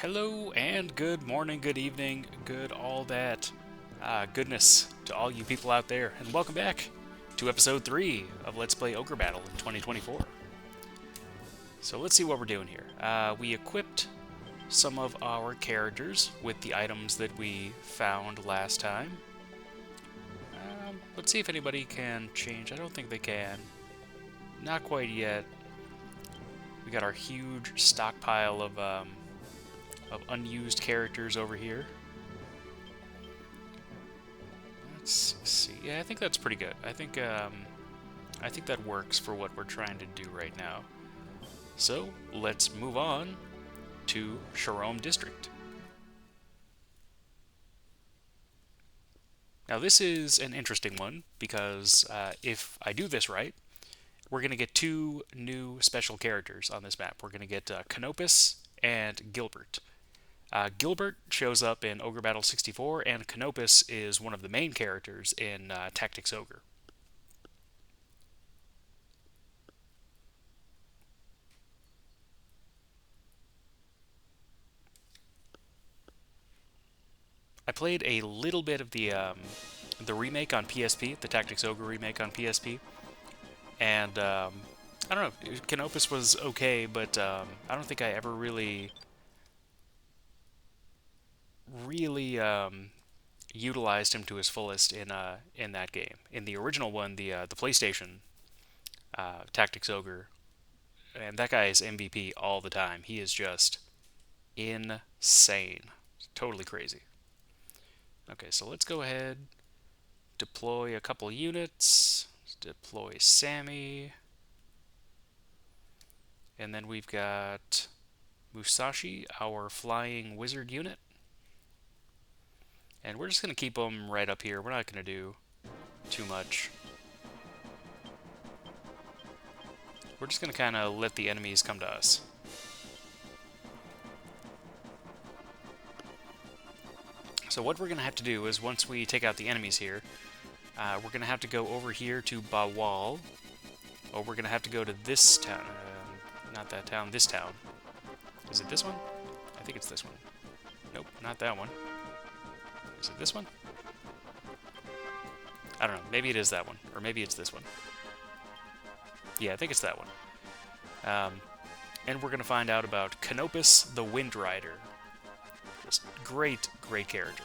Hello and good morning, good evening, good all that goodness to all you people out there, and welcome back to episode 3 of Let's Play Ogre Battle in 2024. So let's see what we're doing here. We equipped some of our characters with the items that we found last time. Let's see if anybody can change. I don't think they can. Not quite yet. We got our huge stockpile of unused characters over here. Let's see. Yeah, I think that's pretty good. I think that works for what we're trying to do right now. So let's move on to Sharom District. Now this is an interesting one because if I do this right, we're going to get two new special characters on this map. We're going to get Canopus and Gilbert. Gilbert shows up in Ogre Battle 64, and Canopus is one of the main characters in Tactics Ogre. I played a little bit of the remake on PSP, the Tactics Ogre remake on PSP, and I don't know, Canopus was okay, but I don't think I ever really utilized him to his fullest in that game. In the original one, the PlayStation Tactics Ogre, and that guy is MVP all the time. He is just insane, totally crazy. Okay, so let's go ahead, deploy a couple units, deploy Sammy, and then we've got Musashi, our flying wizard unit. And we're just going to keep them right up here. We're not going to do too much. We're just going to kind of let the enemies come to us. So what we're going to have to do is once we take out the enemies here, we're going to have to go over here to Bawal. Or we're going to have to go to this town. Not that town, this town. Is it this one? I think it's this one. Nope, not that one. Is it this one? I don't know. Maybe it is that one. Or maybe it's this one. Yeah, I think it's that one. And we're going to find out about Canopus the Wind Rider. Just great, great character.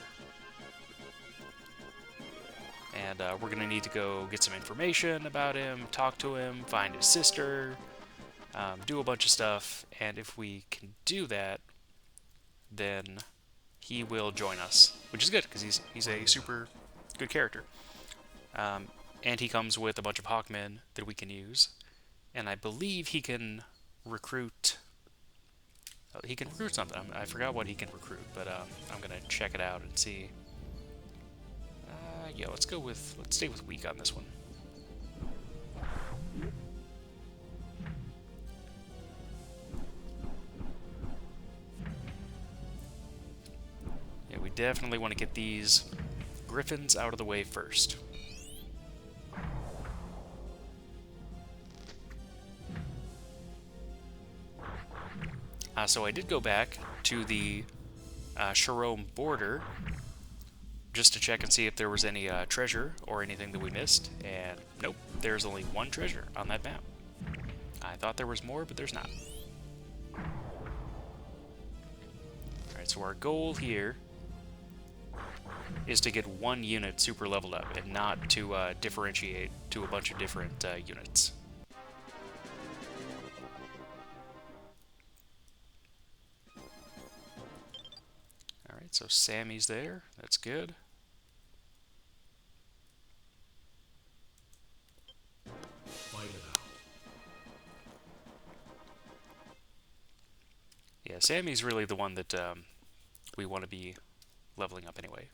And we're going to need to go get some information about him, talk to him, find his sister, do a bunch of stuff. And if we can do that, then he will join us, which is good, because he's a super good character. And he comes with a bunch of Hawkmen that we can use. And I believe he can recruit... he can recruit something. I forgot what he can recruit, but I'm going to check it out and see. Yeah, let's stay with weak on this one. Yeah, we definitely want to get these griffins out of the way first. So I did go back to the Sharom border just to check and see if there was any treasure or anything that we missed, and nope, there's only one treasure on that map. I thought there was more, but there's not. Alright, so our goal here is to get one unit super leveled up, and not to differentiate to a bunch of different units. Alright, so Sammy's there, that's good. Yeah, Sammy's really the one that we want to be leveling up anyway.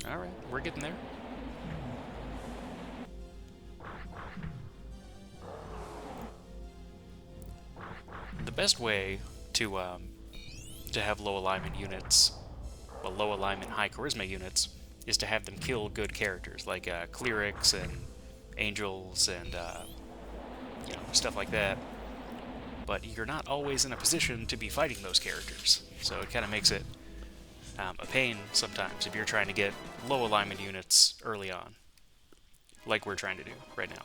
Alright, we're getting there. best way to have low alignment units, well, low alignment, high charisma units, is to have them kill good characters like clerics and angels and stuff like that. But you're not always in a position to be fighting those characters, so it kind of makes it a pain sometimes if you're trying to get low alignment units early on, like we're trying to do right now.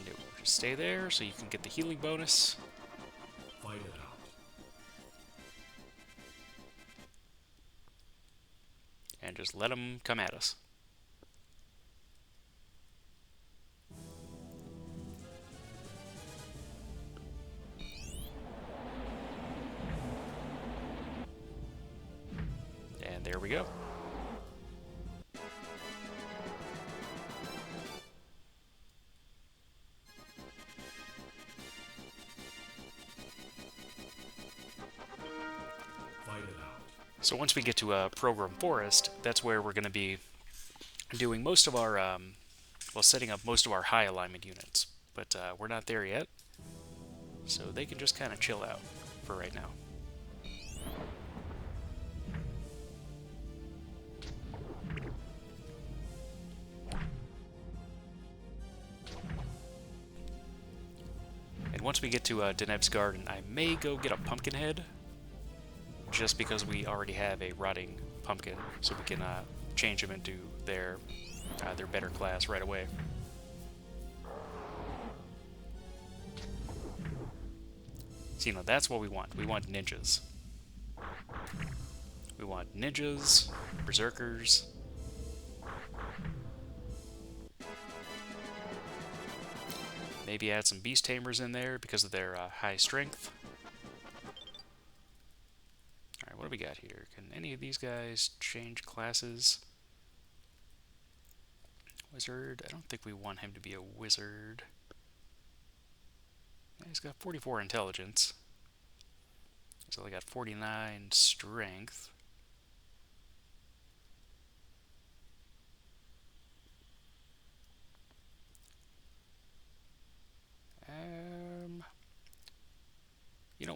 No, just stay there so you can get the healing bonus. Fight it out. And just let them come at us. And there we go. So once we get to Program Forest, that's where we're going to be doing most of our, well, setting up most of our high alignment units. But we're not there yet, so they can just kind of chill out for right now. And once we get to Deneb's Garden, I may go get a Pumpkinhead, just because we already have a rotting pumpkin, so we can change them into their better class right away. So, that's what we want. We want ninjas. We want ninjas, berserkers. Maybe add some beast tamers in there because of their high strength. What do we got here? Can any of these guys change classes? Wizard? I don't think we want him to be a wizard. He's got 44 intelligence. He's only got 49 strength.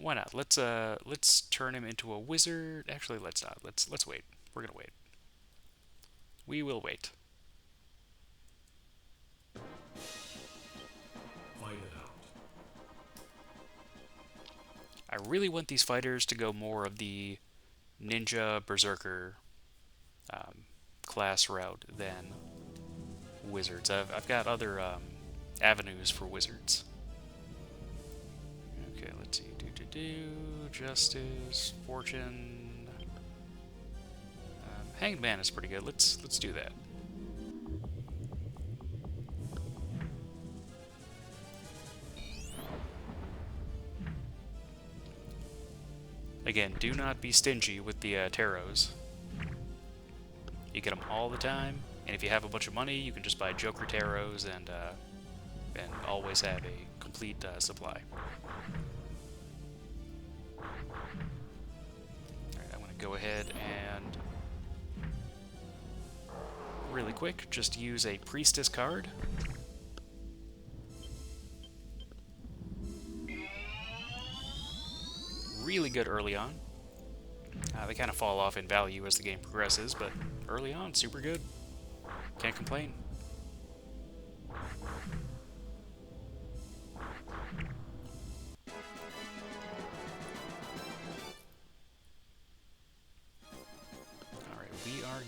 Why not? Let's turn him into a wizard. Actually, let's not. Let's wait. We're gonna wait. We will wait. Fight it out. I really want these fighters to go more of the ninja berserker class route than wizards. I've got other avenues for wizards. Okay, let's see. Justice, fortune. Hanged Man is pretty good. Let's do that. Again, do not be stingy with the tarots. You get them all the time, and if you have a bunch of money, you can just buy Joker tarots and always have a complete supply. Go ahead and really quick just use a priestess card. Really good early on. They kind of fall off in value as the game progresses, but early on, super good. Can't complain.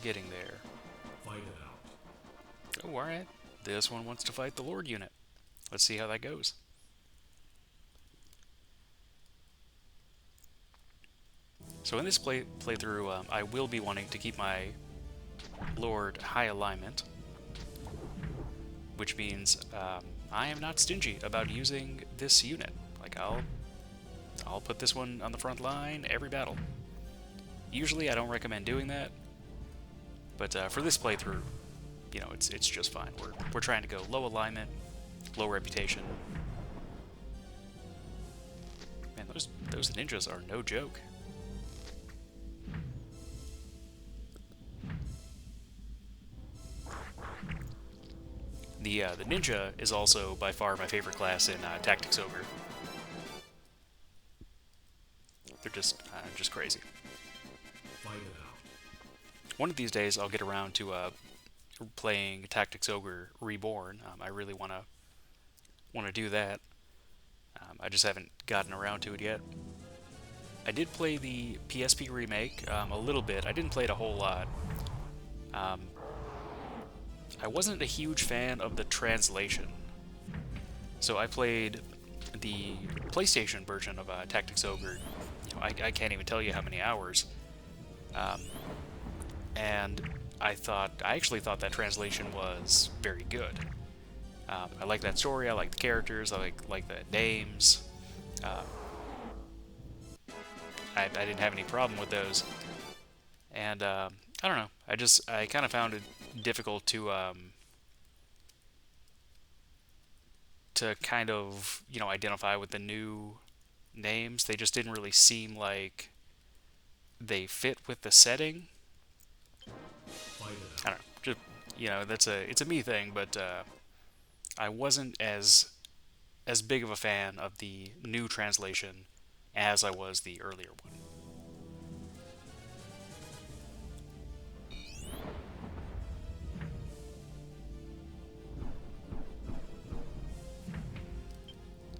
Getting there. Fight it out. Oh, alright. This one wants to fight the Lord unit. Let's see how that goes. So in this playthrough, I will be wanting to keep my Lord high alignment, which means I am not stingy about using this unit. Like, I'll put this one on the front line every battle. Usually I don't recommend doing that, but for this playthrough, it's just fine. We're trying to go low alignment, low reputation. Man, those ninjas are no joke. The ninja is also by far my favorite class in Tactics Ogre. They're just crazy. Fight it out. One of these days, I'll get around to playing Tactics Ogre Reborn. I really wanna do that. I just haven't gotten around to it yet. I did play the PSP remake a little bit. I didn't play it a whole lot. Um, I wasn't a huge fan of the translation, so I played the PlayStation version of Tactics Ogre. I can't even tell you how many hours. Um, and I actually thought that translation was very good. I like that story. I like the characters. I like the names. Um, I didn't have any problem with those, and I don't know. I kind of found it difficult to kind of identify with the new names. They just didn't really seem like they fit with the setting. Fight it I out. don't know. Just that's it's a me thing, but I wasn't as big of a fan of the new translation as I was the earlier one.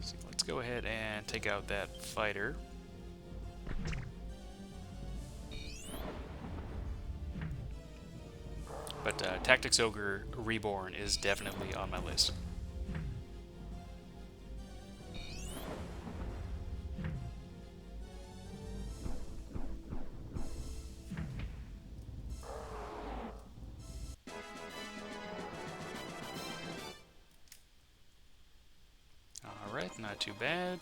So let's go ahead and take out that fighter. But Tactics Ogre Reborn is definitely on my list. Alright, not too bad.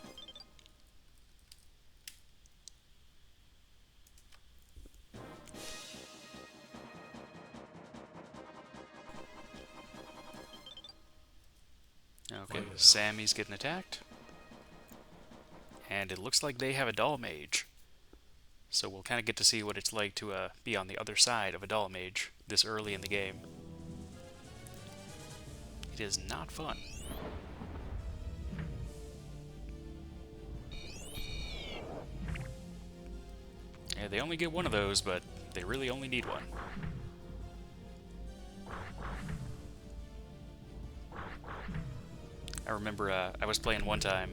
Okay, Sammy's getting attacked. And it looks like they have a Doll Mage. So we'll kind of get to see what it's like to be on the other side of a Doll Mage this early in the game. It is not fun. Yeah, they only get one of those, but they really only need one. I remember I was playing one time,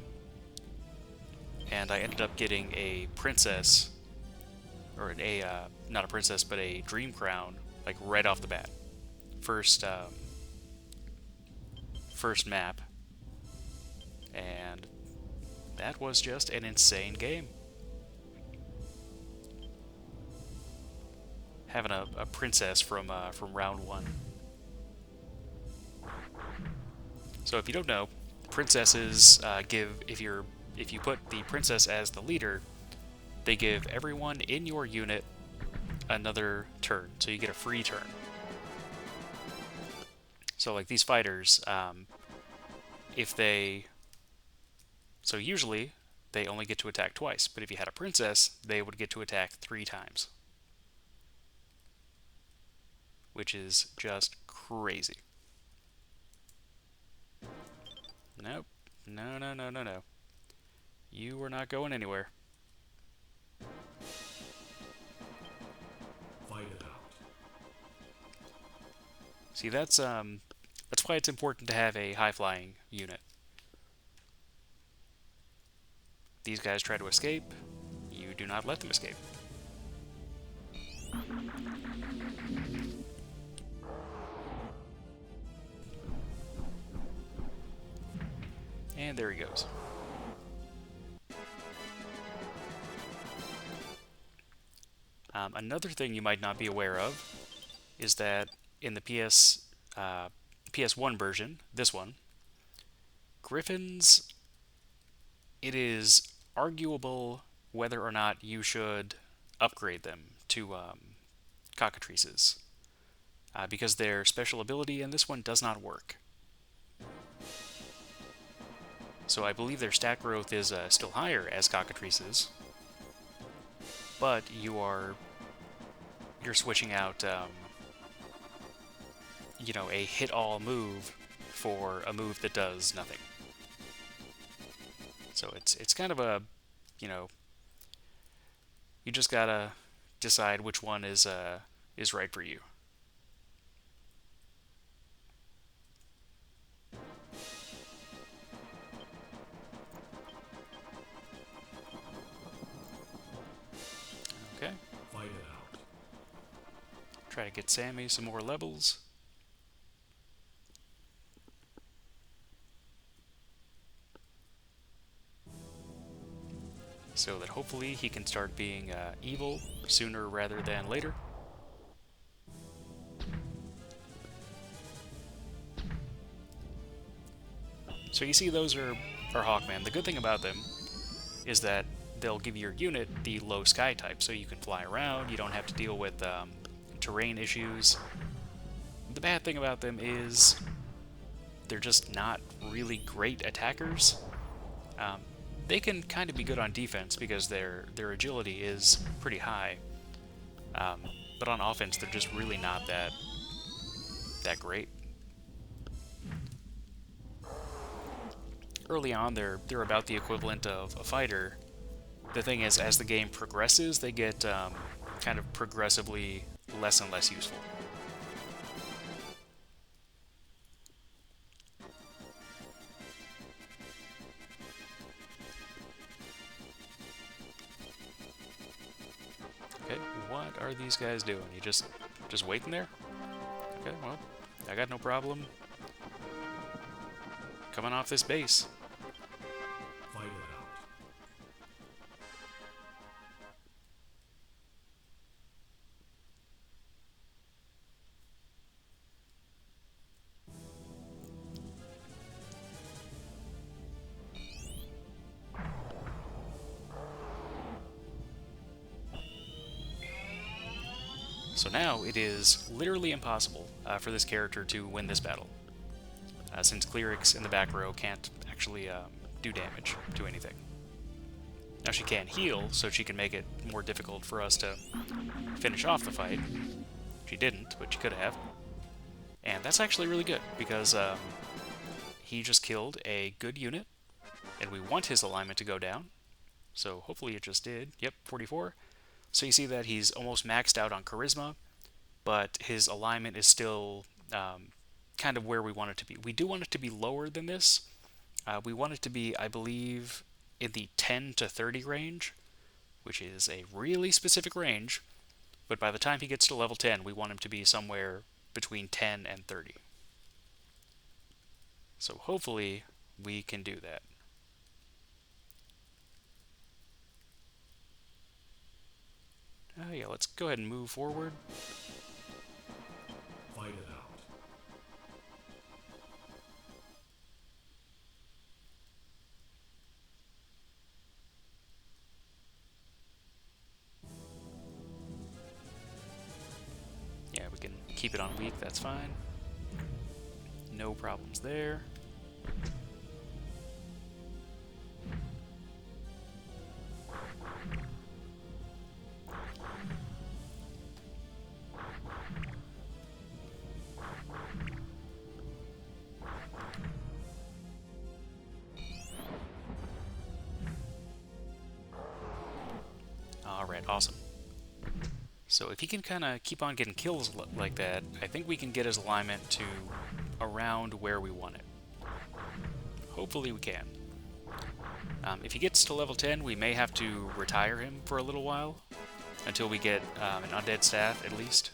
and I ended up getting a princess, or not a princess, but a dream crown, like right off the bat. First, first map, and that was just an insane game. Having a princess from round one. So if you don't know, princesses give if you put the princess as the leader, they give everyone in your unit another turn, so you get a free turn. So like these fighters, if they so usually they only get to attack twice, but if you had a princess, they would get to attack 3 times, which is just crazy. Nope. No, no, no, no, no. You are not going anywhere. Fight it out. See, that's why it's important to have a high-flying unit. These guys try to escape. You do not let them escape. And there he goes. Another thing you might not be aware of is that in the PS1 version, this one, Griffins, it is arguable whether or not you should upgrade them to cockatrices, because their special ability in this one does not work. So I believe their stat growth is still higher as cockatrices, but you're switching out a hit-all move for a move that does nothing. So it's kind of a, you know, You just gotta decide which one is right for you. Okay. Fight it out. Try to get Sammy some more levels. So that hopefully he can start being evil sooner rather than later. So you see those are Hawkman. The good thing about them is that they'll give your unit the low sky type, so you can fly around, you don't have to deal with terrain issues. The bad thing about them is they're just not really great attackers. Um, they can kind of be good on defense because their agility is pretty high, um, but on offense they're just really not that great. Early on, they're about the equivalent of a fighter. The thing is, as the game progresses, they get kind of progressively less and less useful. Okay, what are these guys doing? You just waiting there? Okay, well, I got no problem coming off this base. Fight it out. So now it is literally impossible for this character to win this battle, since Clerics in the back row can't actually do damage to anything. Now she can heal, so she can make it more difficult for us to finish off the fight. She didn't, but she could have. And that's actually really good, because he just killed a good unit, and we want his alignment to go down. So hopefully it just did. Yep, 44. So you see that he's almost maxed out on Charisma, but his alignment is still kind of where we want it to be. We do want it to be lower than this. We want it to be, I believe, in the 10 to 30 range, which is a really specific range, but by the time he gets to level 10, we want him to be somewhere between 10 and 30. So hopefully we can do that. Yeah, let's go ahead and move forward. Fight it out. Yeah, we can keep it on weak, that's fine. No problems there. Alright, awesome. So if he can kind of keep on getting kills like that, I think we can get his alignment to around where we want it. Hopefully we can. If he gets to level 10, we may have to retire him for a little while, until we get an undead staff at least.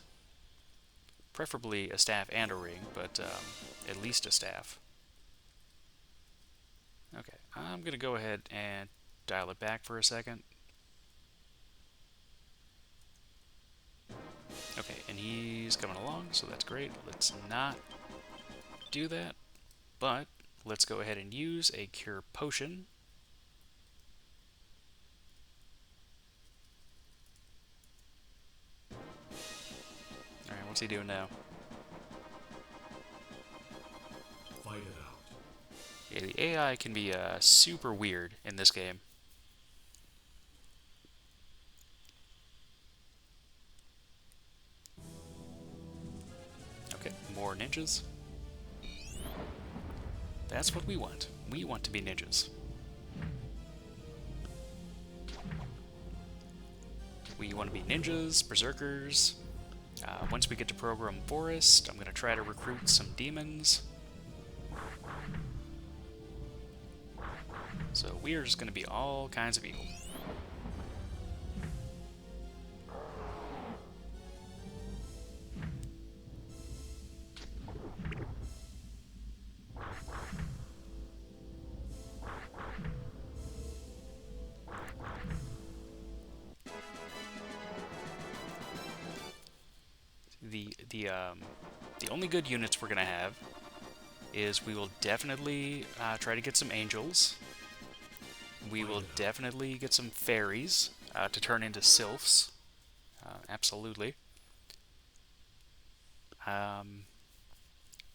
Preferably a staff and a ring, but at least a staff. Okay, I'm going to go ahead and dial it back for a second. Okay, and he's coming along, so that's great. Let's not do that, but let's go ahead and use a cure potion. Alright, what's he doing now? Fight it out. Yeah, the AI can be super weird in this game. Okay, more ninjas. That's what we want. We want to be ninjas. We want to be ninjas, berserkers. Once we get to Program Forest, I'm going to try to recruit some demons. So we are just going to be all kinds of evil. The only good units we're gonna have is we will definitely try to get some angels. We will definitely get some fairies to turn into sylphs. Absolutely.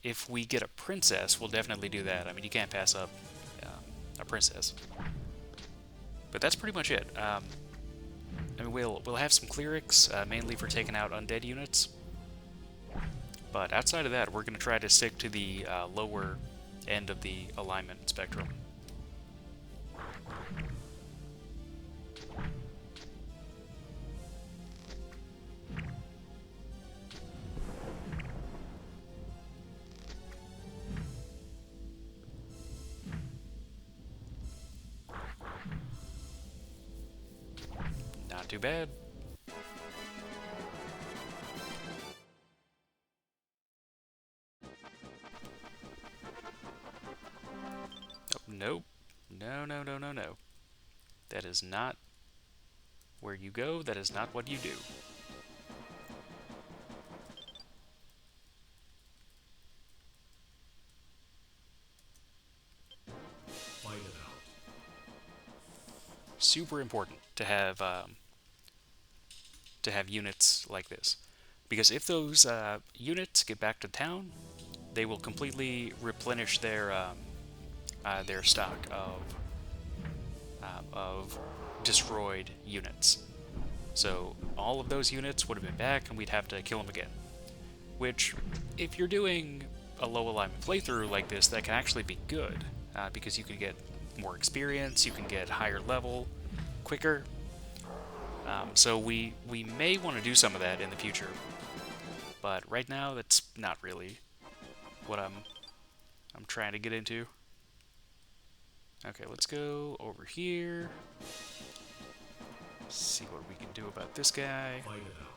If we get a princess, we'll definitely do that. I mean, you can't pass up a princess. But that's pretty much it. I mean, we'll have some clerics, mainly for taking out undead units. But outside of that, we're going to try to stick to the lower end of the alignment spectrum. Not too bad. Oh, nope. No, no, no, no, no. That is not where you go. That is not what you do. Fight it out. Super important to have units like this, because if those units get back to town, they will completely replenish their stock of destroyed units. So all of those units would have been back, and we'd have to kill them again. Which, if you're doing a low alignment playthrough like this, that can actually be good, because you can get more experience, you can get higher level quicker. So we may want to do some of that in the future, but right now that's not really what I'm trying to get into. Okay, let's go over here. See what we can do about this guy. Fight it out.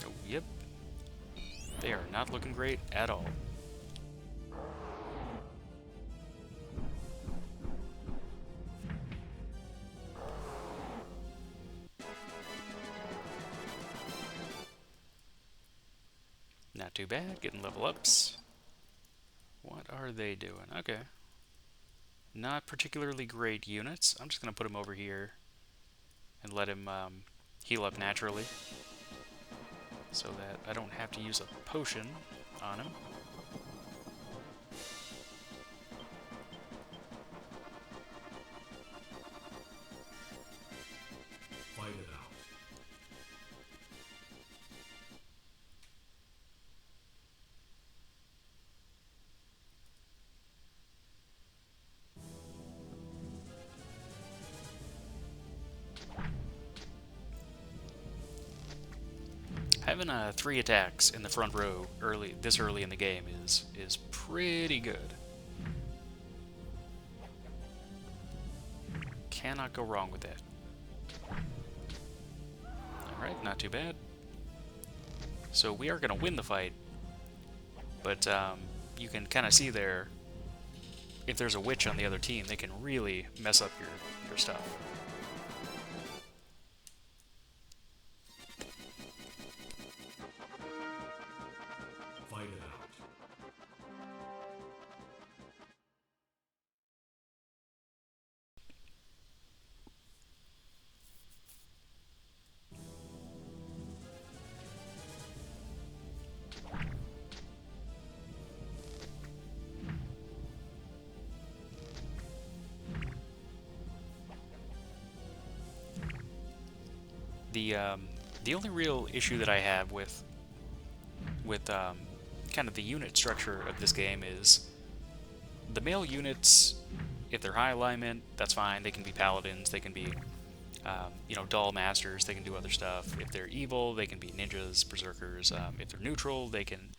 Oh, yep. They are not looking great at all. Not too bad, getting level ups. What are they doing? Okay. Not particularly great units. I'm just going to put him over here and let him heal up naturally, so that I don't have to use a potion on him. Fight it out. Having 3 attacks in the front row this early in the game is pretty good. Cannot go wrong with that. Alright, not too bad. So we are going to win the fight, but you can kind of see there, if there's a witch on the other team, they can really mess up your stuff. Fight it out. The only real issue that I have with with kind of the unit structure of this game is the male units, if they're high alignment, that's fine. They can be paladins, they can be, doll masters, they can do other stuff. If they're evil, they can be ninjas, berserkers. If they're neutral, they can,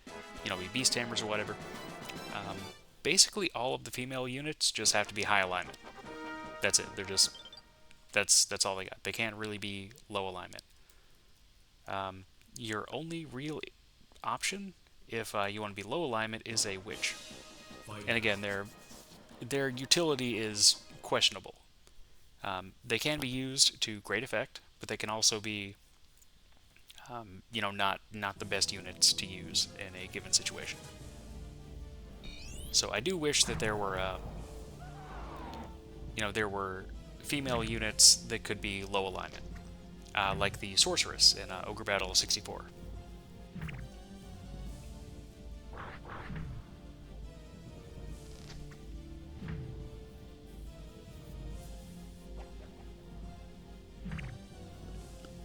be beast tamers or whatever. Um, Basically, all of the female units just have to be high alignment. That's it. They're just that's all they got. They can't really be low alignment. Your only real option, if you want to be low alignment, is a witch. Fight And it again, out. their utility is questionable. They can be used to great effect, but they can also be, not the best units to use in a given situation. So I do wish that there were female units that could be low alignment, like the sorceress in Ogre Battle 64.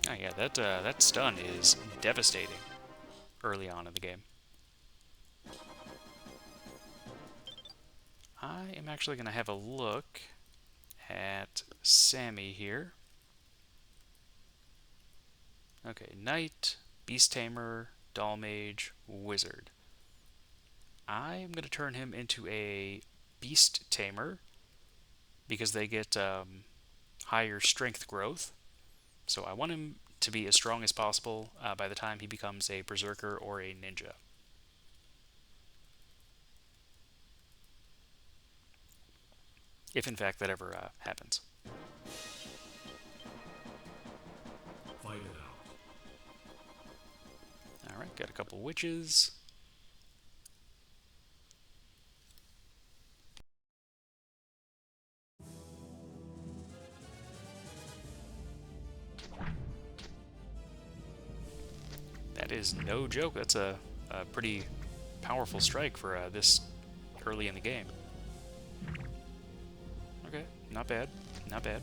Oh yeah, that stun is devastating early on in the game. I am actually going to have a look at Sammy here. Okay, Knight, Beast Tamer, Doll Mage, Wizard. I'm going to turn him into a Beast Tamer because they get higher strength growth. So I want him to be as strong as possible by the time he becomes a Berserker or a Ninja. If in fact that ever happens. Fight it out. Alright, got a couple witches. That is no joke. That's a pretty powerful strike for this early in the game. Okay, not bad. Not bad.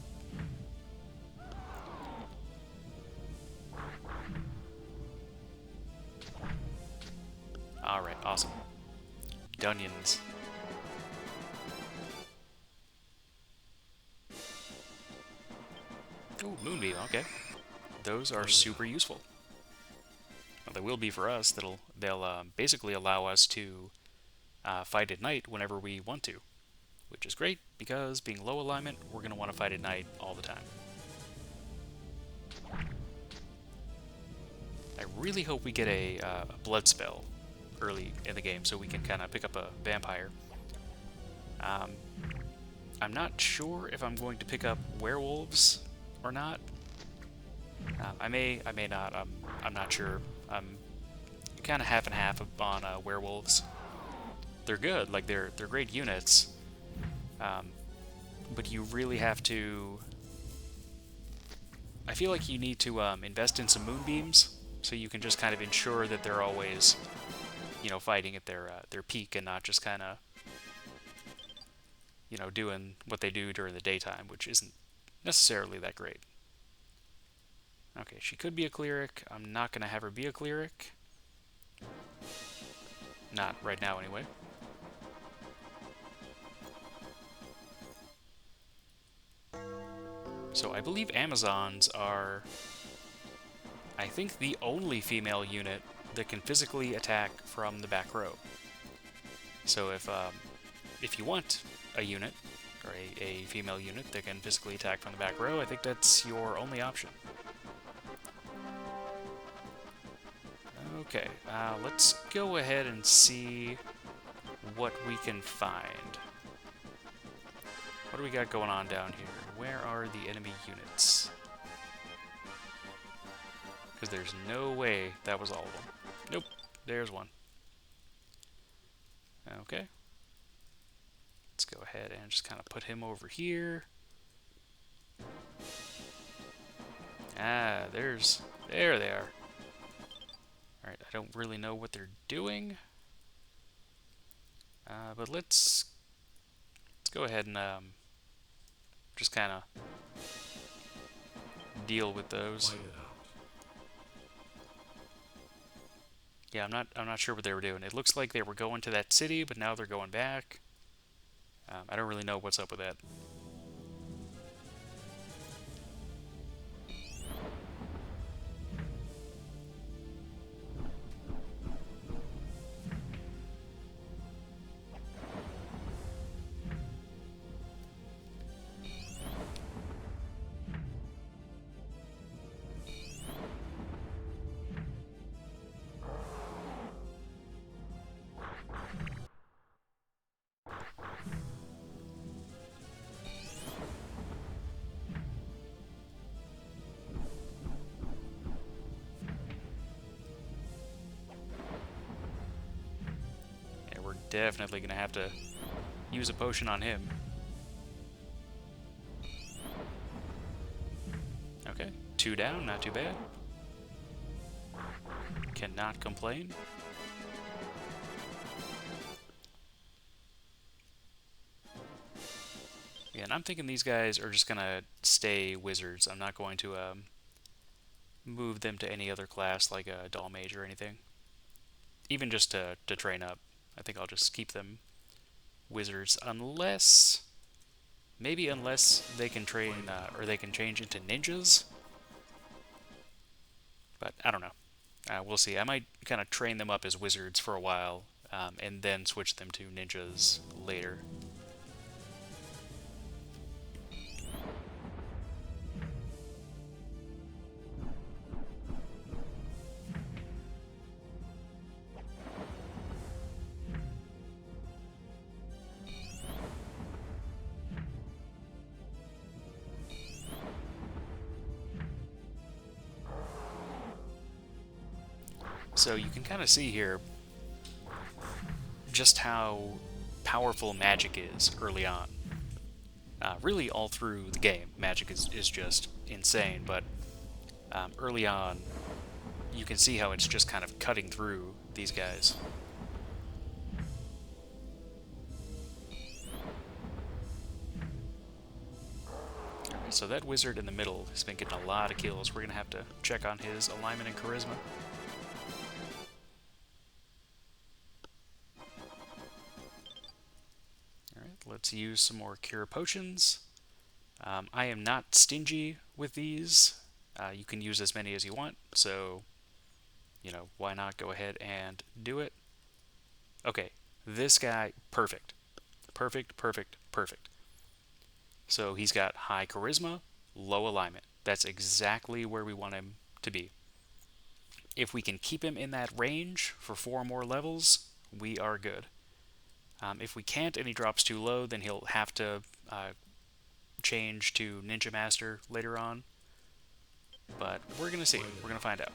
Alright, awesome. Dunions. Oh, Moonbeam, okay. Those are Fight it super out. useful. Well, they will be for us. They'll basically allow us to fight at night whenever we want to, which is great because being low alignment, we're going to want to fight at night all the time. I really hope we get a blood spell early in the game so we can kind of pick up a vampire. Um, I'm not sure if I'm going to pick up werewolves or not. I may not. I'm not sure. I'm kind of half and half on werewolves. They're good, like they're great units, um, but you really have to. I feel like you need to invest in some moonbeams so you can just kind of ensure that they're always, fighting at their peak and not just kind of, doing what they do during the daytime, which isn't necessarily that great. Okay, she could be a cleric. I'm not gonna have her be a cleric. Not right now, anyway. So I believe Amazons are, I think, the only female unit that can physically attack from the back row. So if you want a unit or a female unit that can physically attack from the back row, I think that's your only option. Okay, let's go ahead and see what we can find. What do we got going on down here? Where are the enemy units? Because there's no way that was all of them. Nope, there's one. Okay. Let's go ahead and just kind of put him over here. There they are. Alright, I don't really know what they're doing. But let's go ahead and just kind of deal with those. Fight it out. Yeah, I'm not sure what they were doing. It looks like they were going to that city, but now they're going back. I don't really know what's up with that. Yeah, we're definitely gonna have to use a potion on him. Okay, 2 down, not too bad. Cannot complain. Yeah, and I'm thinking these guys are just gonna stay wizards. I'm not going to move them to any other class like a doll mage or anything. Even just to train up. I think I'll just keep them wizards unless maybe unless they can train or they can change into ninjas. But I don't know. We'll see. I might kind of train them up as wizards for a while and then switch them to ninjas later. So you can kind of see here just how powerful magic is early on. Really, all through the game, magic is just insane, but early on, you can see how it's just kind of cutting through these guys. Alright, so that wizard in the middle has been getting a lot of kills. We're going to have to check on his alignment and charisma. Alright, let's use some more cure potions. I am not stingy with these. You can use as many as you want, so, why not go ahead and do it? Okay, this guy, perfect. Perfect, perfect, perfect. So he's got high charisma, low alignment. That's exactly where we want him to be. If we can keep him in that range for 4 more levels, we are good. If we can't and he drops too low, then he'll have to change to Ninja Master later on. But we're going to see. We're going to find out.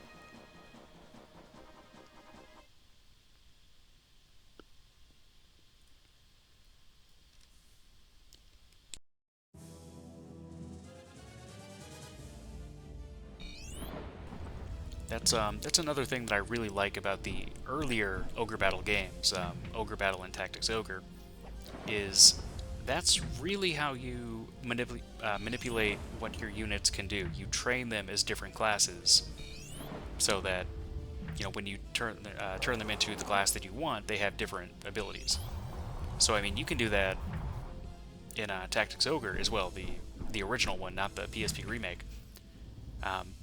That's another thing that I really like about the earlier Ogre Battle games, Ogre Battle and Tactics Ogre, is that's really how you manipulate what your units can do. You train them as different classes, so that when you turn them into the class that you want, they have different abilities. So I mean, you can do that in Tactics Ogre as well, the original one, not the PSP remake. Um,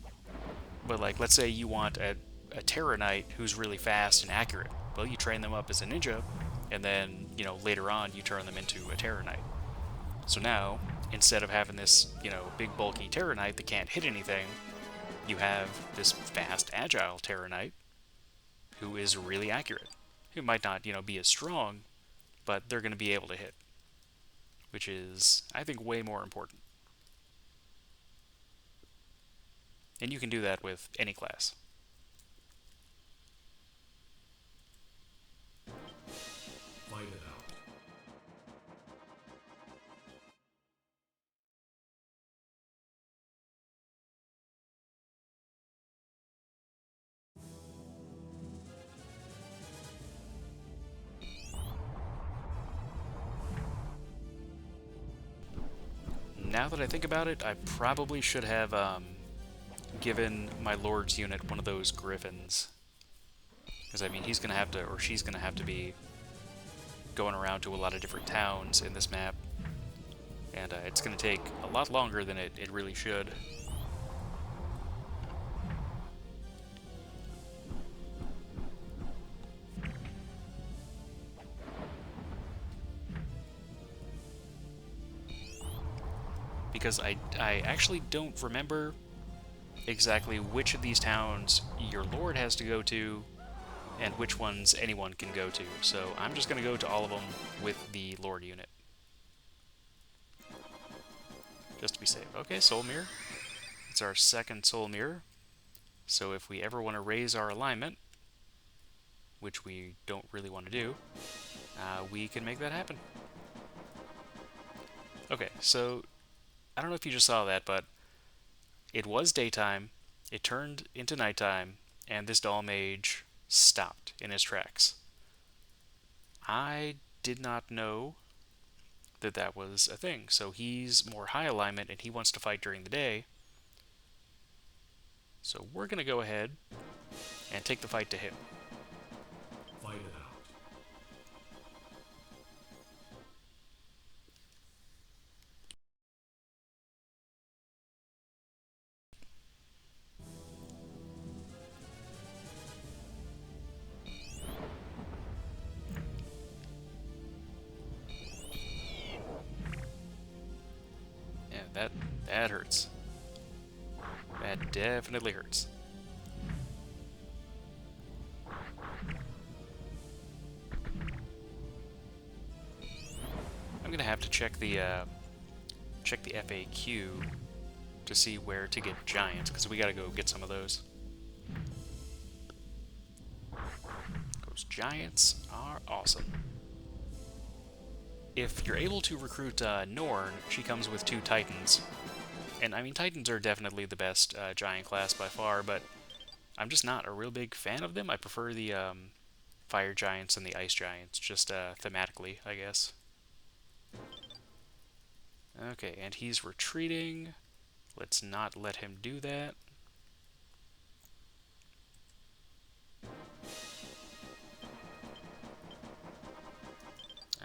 but like, let's say you want a Terra Knight who's really fast and accurate. Well, you train them up as a ninja, and then later on you turn them into a Terra Knight. So now, instead of having this big bulky Terra Knight that can't hit anything, you have this fast, agile Terra Knight who is really accurate. Who might not be as strong, but they're going to be able to hit, which is, I think, way more important. And you can do that with any class. Fight it out. Now that I think about it, I probably should have given my Lord's unit one of those griffins. Because, I mean, he's going to have to, or she's going to have to be going around to a lot of different towns in this map. And it's going to take a lot longer than it really should. Because I actually don't remember exactly which of these towns your lord has to go to and which ones anyone can go to. So I'm just going to go to all of them with the lord unit. Just to be safe. Okay, soul mirror. It's our second soul mirror. So if we ever want to raise our alignment, which we don't really want to do, we can make that happen. Okay, so I don't know if you just saw that, but it was daytime, it turned into nighttime, and this doll mage stopped in his tracks. I did not know that that was a thing, so he's more high alignment and he wants to fight during the day. So we're going to go ahead and take the fight to him. Fight it out. Yeah, that hurts. That definitely hurts. I'm gonna have to check the FAQ to see where to get giants, because we gotta go get some of those. Those giants are awesome. If you're able to recruit Norn, she comes with 2 titans. And I mean, titans are definitely the best giant class by far, but I'm just not a real big fan of them. I prefer the fire giants and the ice giants, just thematically, I guess. Okay, and he's retreating. Let's not let him do that.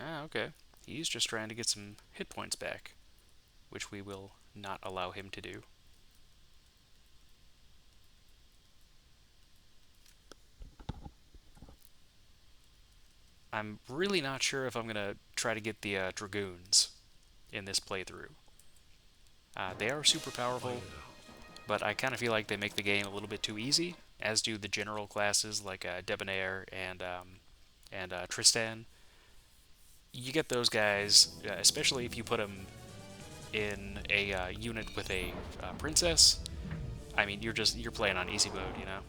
Ah, okay. He's just trying to get some hit points back, which we will not allow him to do. I'm really not sure if I'm going to try to get the Dragoons in this playthrough. They are super powerful, but I kind of feel like they make the game a little bit too easy, as do the general classes like Debonair and Tristan. You get those guys, especially if you put them in a unit with a princess. I mean, you're playing on easy mode, you know.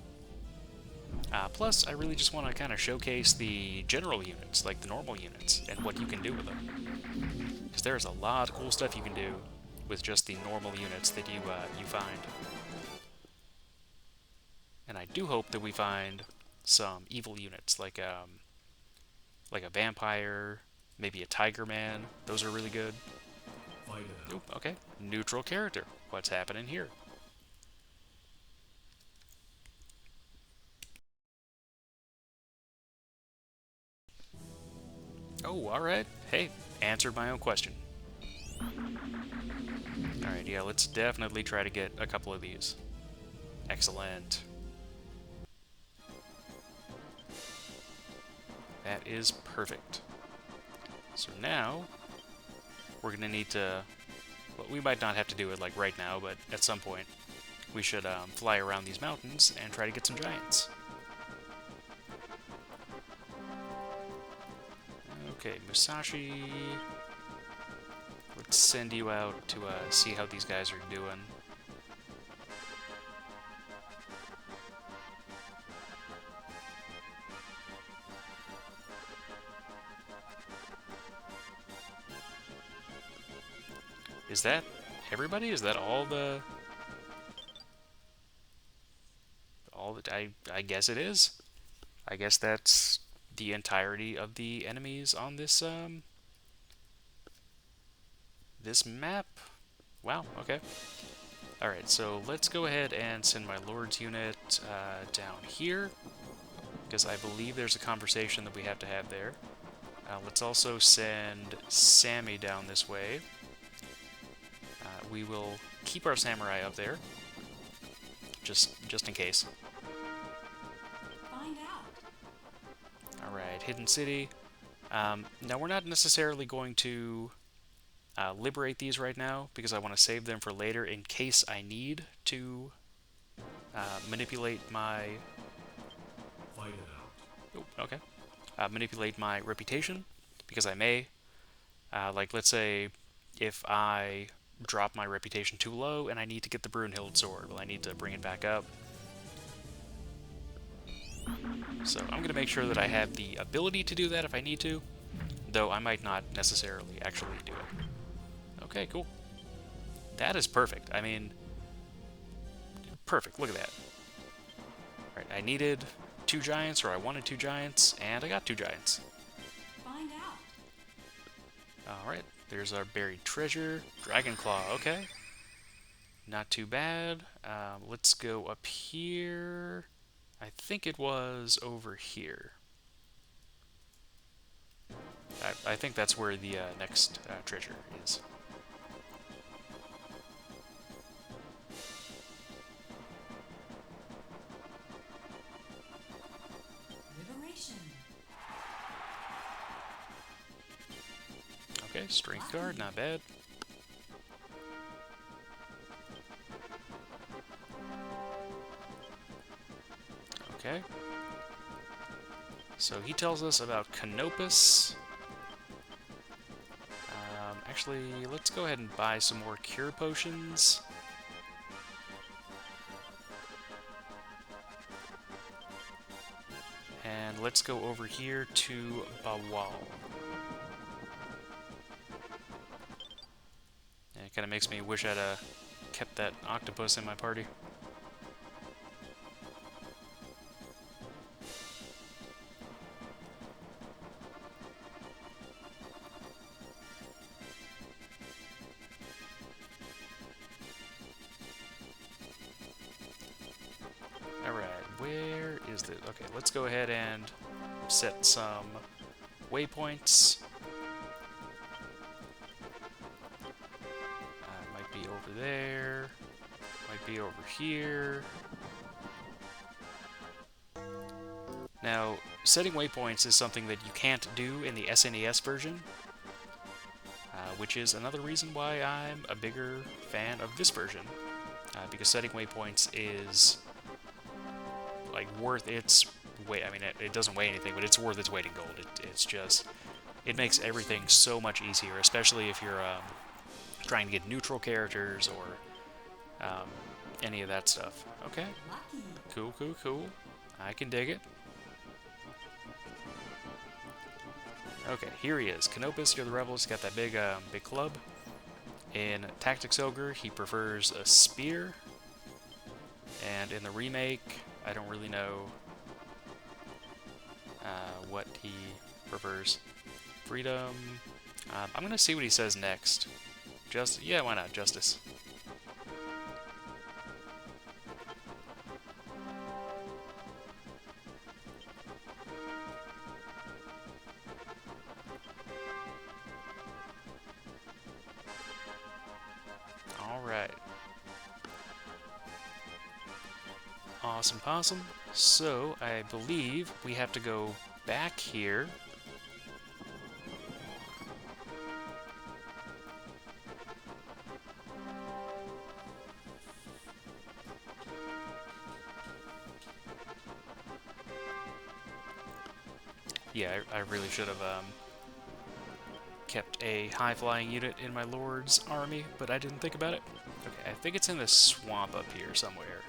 Plus, I really just want to kind of showcase the general units, like the normal units, and what you can do with them. Because there's a lot of cool stuff you can do with just the normal units that you find. And I do hope that we find some evil units, like a vampire, maybe a tiger man. Those are really good. Fight it out. Oop, okay. Neutral character. What's happening here? Oh, alright. Hey, answered my own question. Alright, yeah, let's definitely try to get a couple of these. Excellent. That is perfect. So now, we're going to need to... Well, we might not have to do it like right now, but at some point, we should fly around these mountains and try to get some giants. Okay, Musashi... Let's send you out to see how these guys are doing. Is that everybody? Is that all the... I guess it is. I guess that's the entirety of the enemies on this map. Wow, okay. Alright, so let's go ahead and send my Lord's unit down here. because I believe there's a conversation that we have to have there. Let's also send Sammy down this way. We will keep our samurai up there, just in case. Find out. Alright, Hidden City. Now, we're not necessarily going to liberate these right now, because I want to save them for later in case I need to manipulate my... Fight it out. Oh, okay. Manipulate my reputation, because I may. Like, let's say if I drop my reputation too low and I need to get the Brunhild sword, well, I need to bring it back up. So I'm going to make sure that I have the ability to do that if I need to, though I might not necessarily actually do it. Okay, cool. That is perfect. I mean, perfect. Look at that. Alright, I needed 2 giants, or I wanted 2 giants, and I got 2 giants. Find out. Alright, there's our buried treasure. Dragon Claw, okay. Not too bad. Let's go up here. I think it was over here. I think that's where the next treasure is. Liberation. Okay, strength card, not bad. Okay. So he tells us about Canopus. Actually, let's go ahead and buy some more cure potions. And let's go over here to Bawal. And it kind of makes me wish I'd kept that octopus in my party. Where is the... Okay, let's go ahead and set some waypoints. Might be over there. Might be over here. Now, setting waypoints is something that you can't do in the SNES version, which is another reason why I'm a bigger fan of this version, because setting waypoints is like worth its weight. I mean, it doesn't weigh anything, but it's worth its weight in gold. It's just, it makes everything so much easier, especially if you're trying to get neutral characters or any of that stuff. Okay, Lucky. cool, cool, cool. I can dig it. Okay, here he is. Canopus, you're the rebel. He's got that big, big club. In Tactics Ogre, he prefers a spear. And in the remake, I don't really know what he prefers. Freedom. I'm gonna see what he says next. Yeah, why not? Justice. Alright. Awesome possum. So, I believe we have to go back here. Yeah, I really should have kept a high-flying unit in my lord's army, but I didn't think about it. Okay, I think it's in this swamp up here somewhere.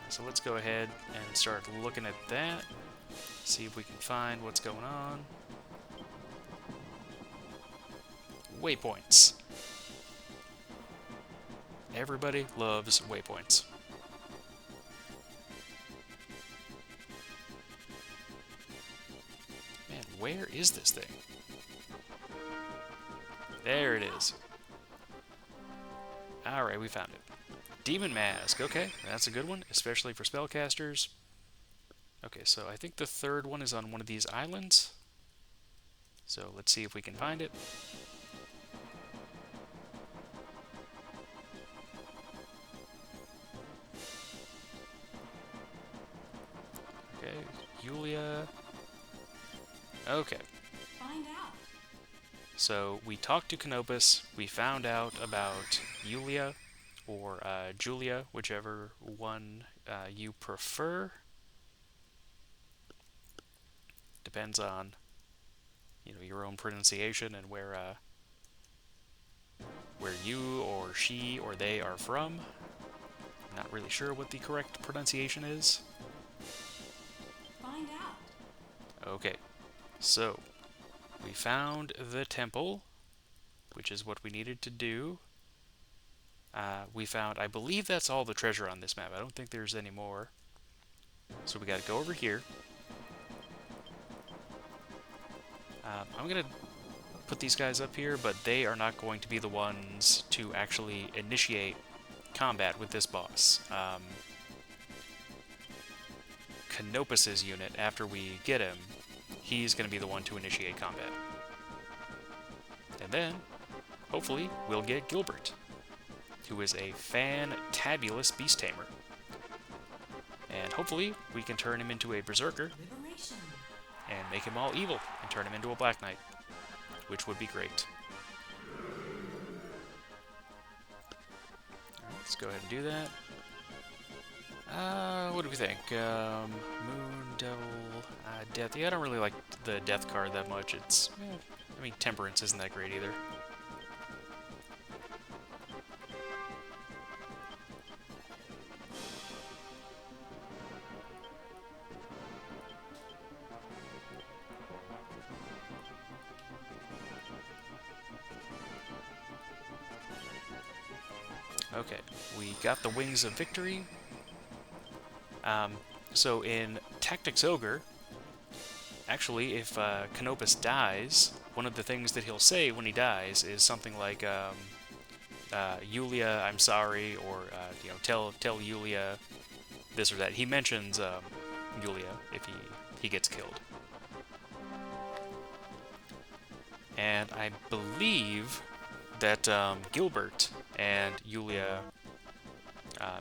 So let's go ahead and start looking at that. See if we can find what's going on. Waypoints. Everybody loves waypoints. Man, where is this thing? There it is. Alright, we found it. Demon Mask, okay, that's a good one, especially for spellcasters. Okay, so I think the third one is on one of these islands. So let's see if we can find it. Okay, Yulia. Okay. Find out. So we talked to Canopus. We found out about Yulia, or Julia, whichever one you prefer. Depends on your own pronunciation and where you or she or they are from. Not really sure what the correct pronunciation is. Find out. Okay, so we found the temple, which is what we needed to do. We found, I believe that's all the treasure on this map. I don't think there's any more. So we gotta go over here. I'm gonna put these guys up here, but they are not going to be the ones to actually initiate combat with this boss. Canopus's unit, after we get him, he's going to be the one to initiate combat. And then, hopefully, we'll get Gilbert, who is a fantabulous beast tamer. And hopefully, we can turn him into a berserker Liberation. and make him all evil and turn him into a Black Knight, which would be great. Alright, let's go ahead and do that. What do we think? Moon, Devil, Death. Yeah, I don't really like the Death card that much. I mean, Temperance isn't that great either. Okay, we got the Wings of Victory. So in Tactics Ogre, actually, if Canopus dies, one of the things that he'll say when he dies is something like, Yulia, I'm sorry, or, tell Yulia this or that. He mentions Yulia if he gets killed. And I believe that Gilbert and Yulia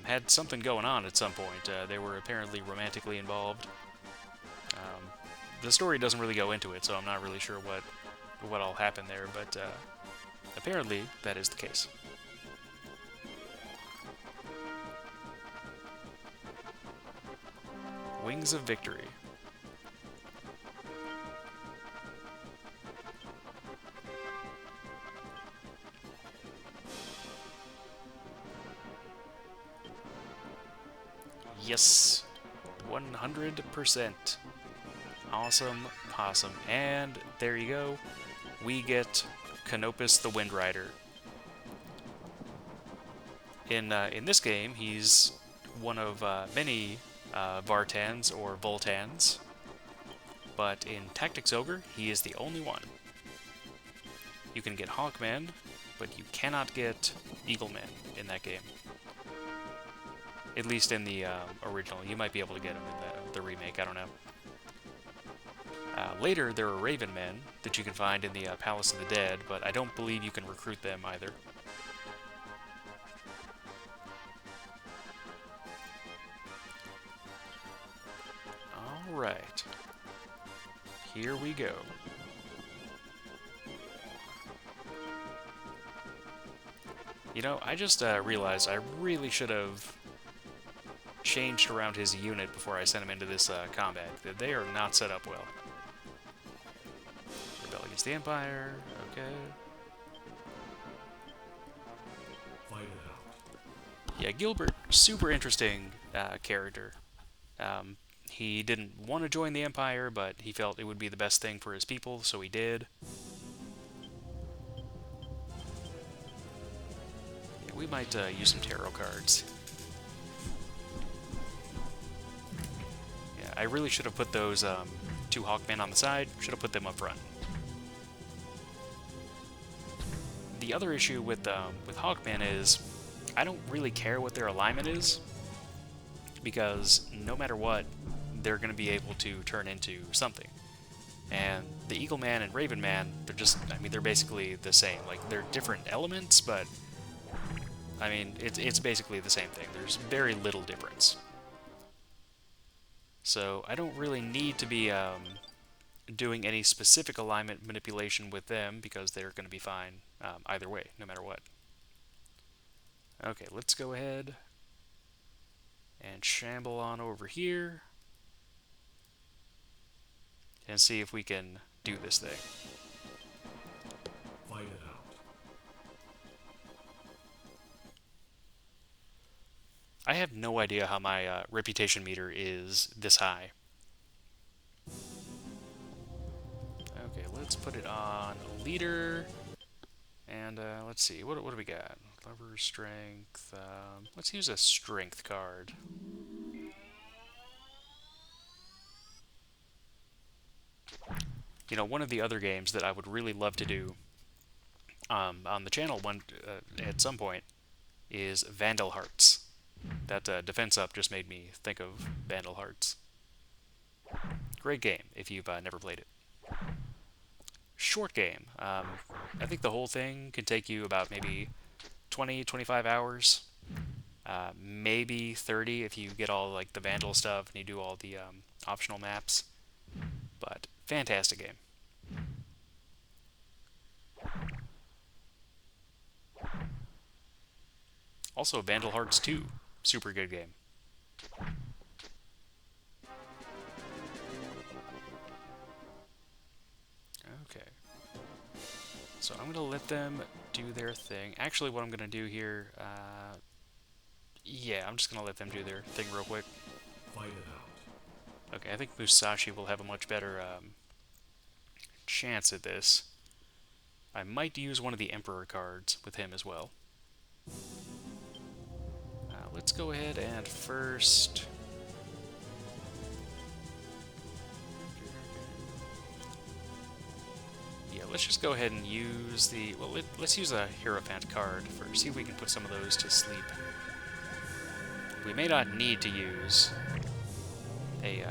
had something going on at some point. They were apparently romantically involved. The story doesn't really go into it, so I'm not really sure what all happened there, but apparently that is the case. Wings of Victory. Yes, 100%. Awesome, awesome. And there you go. We get Canopus the Wind Rider. In this game, he's one of many Vartans or Voltans, but in Tactics Ogre, he is the only one. You can get Hawkmen, but you cannot get Eaglemen in that game. At least in the original. You might be able to get them in the remake, I don't know. Later, there are Raven Men that you can find in the Palace of the Dead, but I don't believe you can recruit them either. Alright. Here we go. You know, I just realized I really should have changed around his unit before I sent him into this combat. They are not set up well. Rebel against the Empire, okay. Fight it out. Yeah, Gilbert, super interesting character. He didn't want to join the Empire, but he felt it would be the best thing for his people, so he did. Yeah, we might use some tarot cards. Yeah, I really should have put those two Hawkmen on the side. Should have put them up front. The other issue with Hawkmen is I don't really care what their alignment is, because no matter what, they're going to be able to turn into something. And the Eagle Man and Raven Man, they're just, I mean, they're basically the same. Like, they're different elements, but, I mean, it's basically the same thing. There's very little difference. So, I don't really need to be doing any specific alignment manipulation with them, because they're going to be fine either way, no matter what. Okay, let's go ahead and shamble on over here and see if we can do this thing. Fight it out. I have no idea how my reputation meter is this high. Okay, let's put it on a leader. And let's see, what do we got? Lever, strength. Let's use a strength card. You know, one of the other games that I would really love to do on the channel at some point is Vandal Hearts. That defense up just made me think of Vandal Hearts. Great game if you've never played it. Short game. I think the whole thing can take you about maybe 20-25 hours. Maybe 30 if you get all like the Vandal stuff and you do all the optional maps. But fantastic game. Also, Vandal Hearts 2. Super good game. Okay. So I'm going to let them do their thing. Actually, what I'm going to do here... yeah, I'm just going to let them do their thing real quick. Fight it out. Okay, I think Musashi will have a much better chance at this. I might use one of the Emperor cards with him as well. Let's go ahead and first... Yeah, let's just go ahead and use the... Well, let's use a Hierophant card first. See if we can put some of those to sleep. We may not need to use a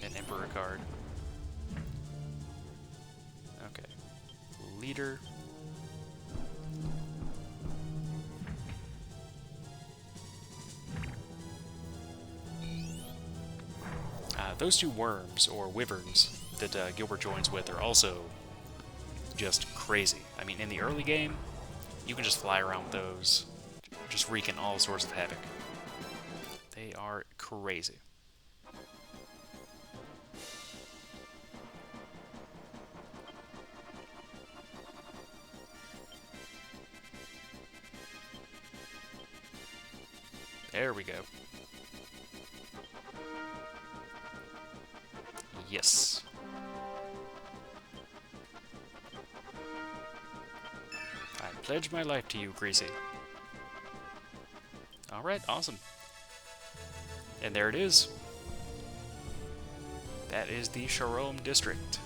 an Emperor card. Okay. Leader. Those two worms, or wyverns, that Gilbert joins with are also just crazy. I mean, in the early game, you can just fly around with those, just wreaking all sorts of havoc. They are crazy. There we go. Yes. I pledge my life to you, Greasy. Alright, awesome. And there it is. That is the Sharom district.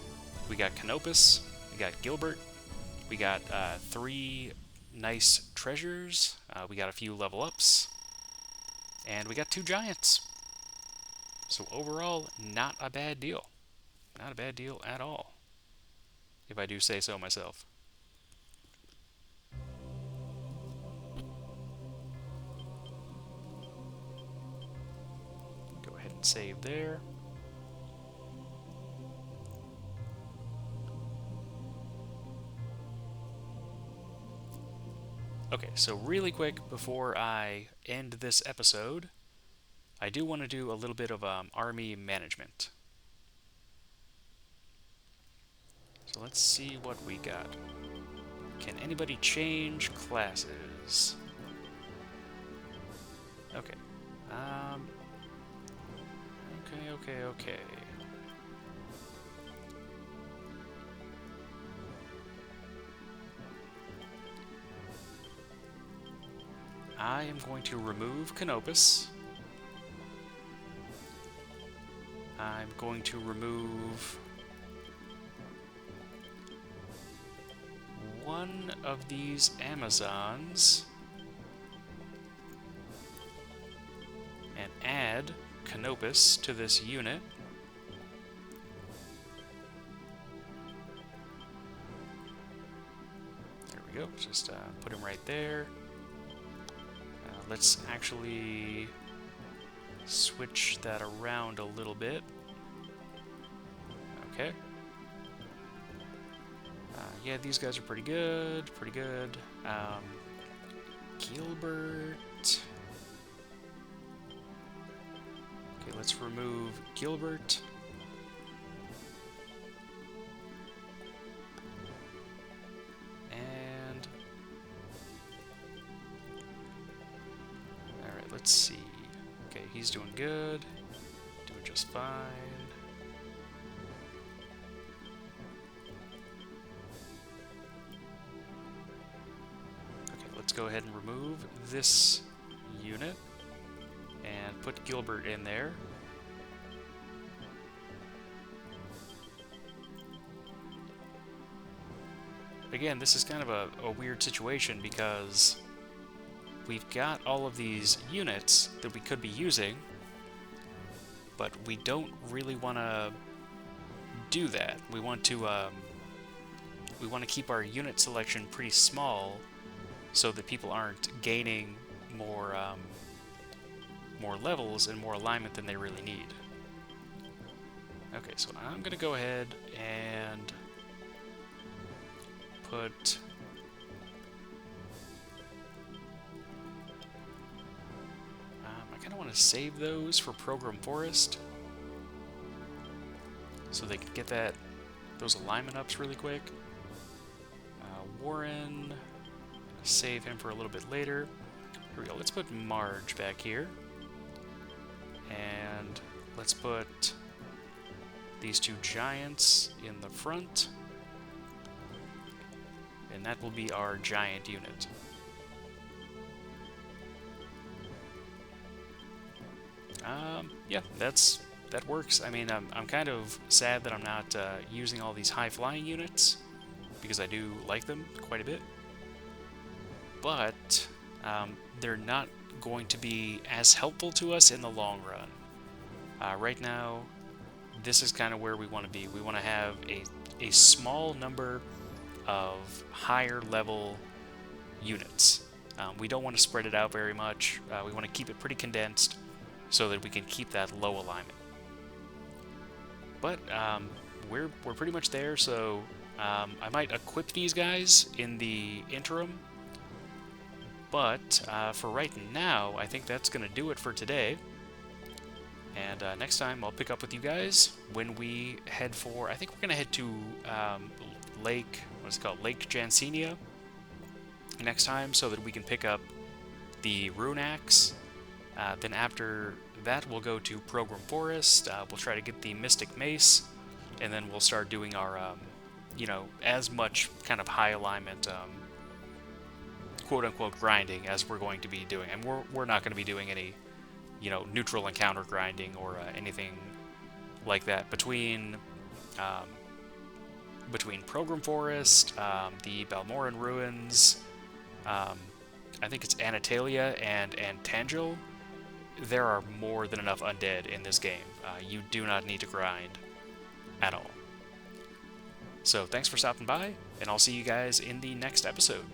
We got Canopus, we got Gilbert, we got 3 nice treasures, we got a few level ups, and we got 2 giants. So overall, not a bad deal. Not a bad deal at all, if I do say so myself. Go ahead and save there. Okay, so really quick before I end this episode, I do want to do a little bit of army management. So let's see what we got. Can anybody change classes? Okay. Okay. I am going to remove Canopus. I'm going to remove one of these Amazons and add Canopus to this unit. There we go. Just put him right there. Let's actually switch that around a little bit. Okay. Yeah, these guys are pretty good. Pretty good. Gilbert. Okay, let's remove Gilbert. And alright, let's see. Okay, he's doing good. Doing just fine. Okay, let's go ahead and remove this unit and put Gilbert in there. Again, this is kind of a weird situation because we've got all of these units that we could be using, but we don't really want to do that. We want to keep our unit selection pretty small so that people aren't gaining more more levels and more alignment than they really need. Okay, so I'm gonna go ahead and put I kind of want to save those for Program Forest so they can get those alignment ups really quick. Warren, save him for a little bit later. Here we go. Let's put Marge back here, and let's put these two giants in the front. And that will be our giant unit. Yeah, that works. I mean, I'm kind of sad that I'm not using all these high-flying units, because I do like them quite a bit. But they're not going to be as helpful to us in the long run. Right now, this is kind of where we want to be. We want to have a small number of higher level units. We don't want to spread it out very much. We want to keep it pretty condensed so that we can keep that low alignment. But we're pretty much there, so I might equip these guys in the interim. But for right now, I think that's going to do it for today. And next time I'll pick up with you guys when we head for, I think we're going to head to Lake, what's it called, Lake Jansenia next time, so that we can pick up the Rune Axe. Then after that, we'll go to Program Forest. We'll try to get the Mystic Mace, and then we'll start doing our, you know, as much kind of high alignment, quote-unquote grinding as we're going to be doing. And we're not going to be doing any, you know, neutral encounter grinding or anything like that between Program Forest, the Balmoran Ruins, I think it's Anatolia and Tangel. There are more than enough undead in this game. You do not need to grind at all. So thanks for stopping by, and I'll see you guys in the next episode.